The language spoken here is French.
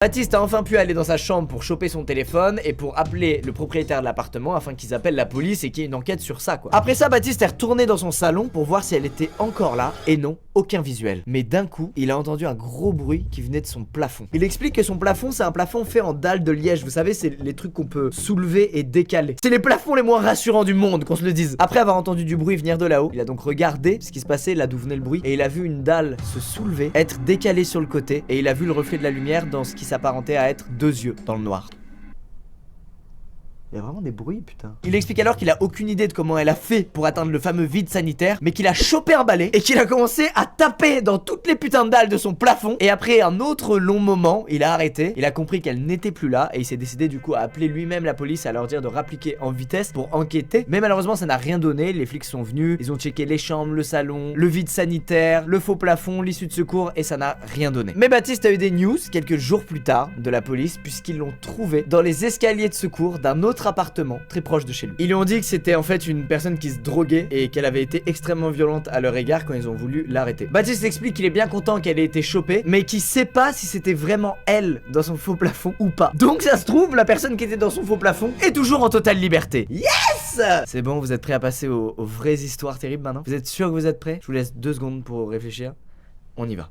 Baptiste a enfin pu aller dans sa chambre pour choper son téléphone et pour appeler le propriétaire de l'appartement afin qu'ils appellent la police et qu'il y ait une enquête sur ça quoi. Après ça, Baptiste est retourné dans son salon pour voir si elle était encore là et non, aucun visuel. Mais d'un coup, il a entendu un gros bruit qui venait de son plafond. Il explique que son plafond, c'est un plafond fait en dalles de liège. Vous savez, c'est les trucs qu'on peut soulever et décaler. C'est les plafonds les moins rassurants du monde, qu'on se le dise. Après avoir entendu du bruit venir de là-haut, il a donc regardé ce qui se passait là d'où venait le bruit et il a vu une dalle se soulever, être décalée sur le côté et il a vu le reflet de la lumière dans ce qui s'apparentait à être 2 yeux dans le noir. Il y a vraiment des bruits, putain. Il explique alors qu'il a aucune idée de comment elle a fait pour atteindre le fameux vide sanitaire, mais qu'il a chopé un balai et qu'il a commencé à taper dans toutes les putains de dalles de son plafond. Et après un autre long moment, il a arrêté, il a compris qu'elle n'était plus là et il s'est décidé du coup à appeler lui-même la police et à leur dire de rappliquer en vitesse pour enquêter. Mais malheureusement, ça n'a rien donné. Les flics sont venus, ils ont checké les chambres, le salon, le vide sanitaire, le faux plafond, l'issue de secours et ça n'a rien donné. Mais Baptiste a eu des news quelques jours plus tard de la police puisqu'ils l'ont trouvé dans les escaliers de secours d'un autre appartement très proche de chez lui. Ils lui ont dit que c'était en fait une personne qui se droguait et qu'elle avait été extrêmement violente à leur égard quand ils ont voulu l'arrêter. Baptiste explique qu'il est bien content qu'elle ait été chopée, mais qu'il sait pas si c'était vraiment elle dans son faux plafond ou pas. Donc ça se trouve, la personne qui était dans son faux plafond est toujours en totale liberté. Yes! C'est bon, vous êtes prêts à passer aux vraies histoires terribles maintenant? Vous êtes sûr que vous êtes prêts? Je vous laisse 2 secondes pour réfléchir. On y va.